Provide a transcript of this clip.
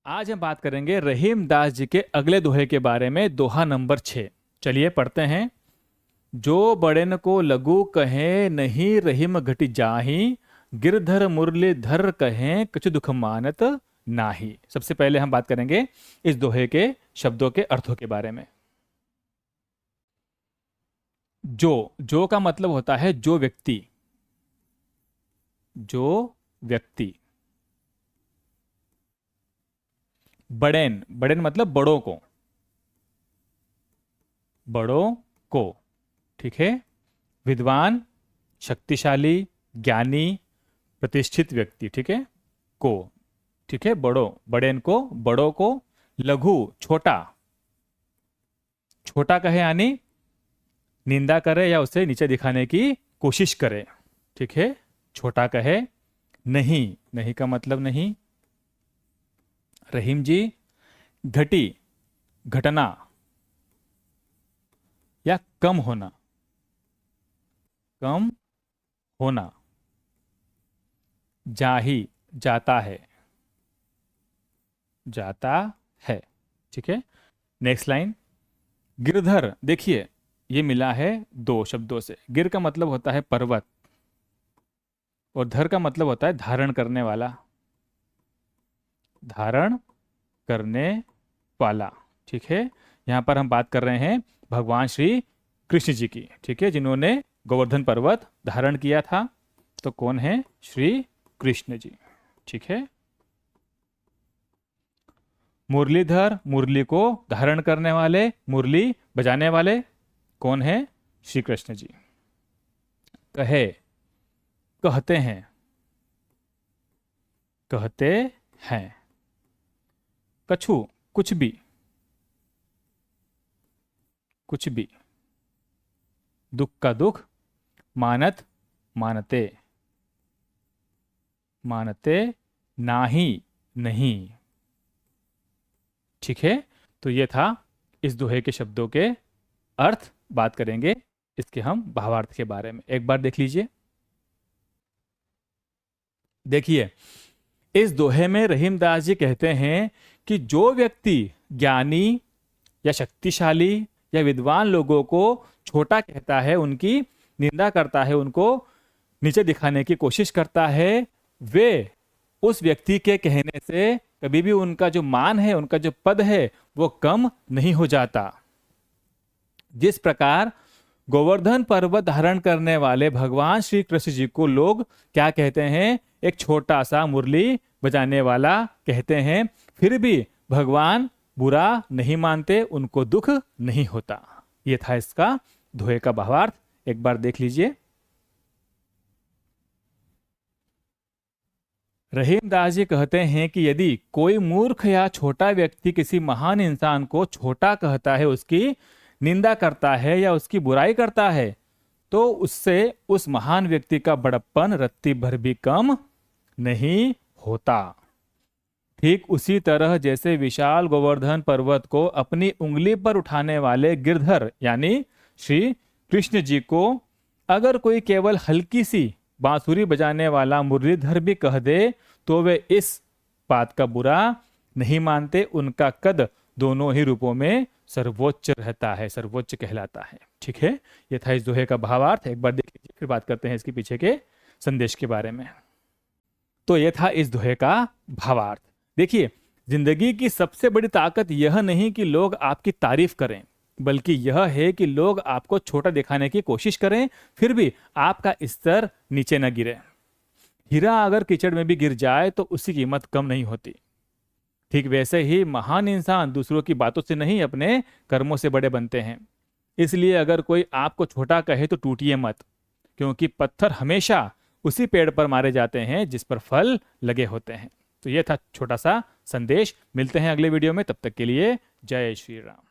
आज हम बात करेंगे रहीम दास जी के अगले दोहे के बारे में, दोहा नंबर 6। चलिए पढ़ते हैं। जो बड़ेन को लघु कहे नहीं रहीम घटी जाही, गिरधर मुरलीधर कहे कछु दुख मानत नाही। सबसे पहले हम बात करेंगे इस दोहे के शब्दों के अर्थों के बारे में। जो का मतलब होता है जो व्यक्ति, जो व्यक्ति। बड़ेन, बड़ेन मतलब बड़ों को, बड़ों को, ठीक है। विद्वान, शक्तिशाली, ज्ञानी, प्रतिष्ठित व्यक्ति, ठीक है, को, ठीक है, बड़ों, बड़ेन को, बड़ों को। लघु छोटा, छोटा कहे यानी निंदा करे या उसे नीचे दिखाने की कोशिश करे, ठीक है, छोटा कहे। नहीं, नहीं का मतलब नहीं। रहीम जी, घटी, घटना या कम होना, कम होना। जाही, जाता है, जाता है, ठीक है। Next line. गिरधर, देखिए ये मिला है दो शब्दों से। गिर का मतलब होता है पर्वत और धर का मतलब होता है धारण करने वाला, धारण करने वाला, ठीक है। यहां पर हम बात कर रहे हैं भगवान श्री कृष्ण जी की, ठीक है, जिन्होंने गोवर्धन पर्वत धारण किया था। तो कौन है? श्री कृष्ण जी, ठीक है। मुरलीधर, मुरली को धारण करने वाले, मुरली बजाने वाले कौन है? श्री कृष्ण जी। कहे, कहते हैं, कहते हैं। कछु, कुछ भी, कुछ भी। दुख का दुख, मानत, मानते, मानते नाही, नहीं, ठीक है। तो ये था इस दोहे के शब्दों के अर्थ। बात करेंगे इसके हम भावार्थ के बारे में। एक बार देख लीजिए। देखिए, इस दोहे में रहीमदास जी कहते हैं कि जो व्यक्ति ज्ञानी या शक्तिशाली या विद्वान लोगों को छोटा कहता है, उनकी निंदा करता है, उनको नीचे दिखाने की कोशिश करता है, वे उस व्यक्ति के कहने से कभी भी उनका जो मान है, उनका जो पद है, वो कम नहीं हो जाता। जिस प्रकार गोवर्धन पर्वत धारण करने वाले भगवान श्री कृष्ण जी को लोग क्या कहते हैं? एक छोटा सा मुरली बजाने वाला कहते हैं, फिर भी भगवान बुरा नहीं मानते, उनको दुख नहीं होता। यह था इसका दोहे का भावार्थ। एक बार देख लीजिए। रहीमदास जी कहते हैं कि यदि कोई मूर्ख या छोटा व्यक्ति किसी महान इंसान को छोटा कहता है, उसकी निंदा करता है या उसकी बुराई करता है, तो उससे उस महान व्यक्ति का बड़प्पन रत्ती भर भी कम नहीं होता। ठीक उसी तरह जैसे विशाल गोवर्धन पर्वत को अपनी उंगली पर उठाने वाले गिरधर यानी श्री कृष्ण जी को अगर कोई केवल हल्की सी बांसुरी बजाने वाला मुरलीधर भी कह दे, तो वे इस बात का बुरा नहीं मानते। उनका कद दोनों ही रूपों में सर्वोच्च रहता है, सर्वोच्च कहलाता है, ठीक है। यह था इस दोहे का भावार्थ। एक बार देख लीजिए, फिर बात करते हैं इसके पीछे के संदेश के बारे में। तो यह था इस दोहे का भावार्थ। देखिए, जिंदगी की सबसे बड़ी ताकत यह नहीं कि लोग आपकी तारीफ करें, बल्कि यह है कि लोग आपको छोटा दिखाने की कोशिश करें, फिर भी आपका स्तर नीचे न गिरे। हीरा अगर कीचड़ में भी गिर जाए तो उसकी कीमत कम नहीं होती। ठीक वैसे ही महान इंसान दूसरों की बातों से नहीं, अपने कर्मों से बड़े बनते हैं। इसलिए अगर कोई आपको छोटा कहे तो टूटिए मत, क्योंकि पत्थर हमेशा उसी पेड़ पर मारे जाते हैं जिस पर फल लगे होते हैं। तो यह था छोटा सा संदेश। मिलते हैं अगले वीडियो में, तब तक के लिए जय श्री राम।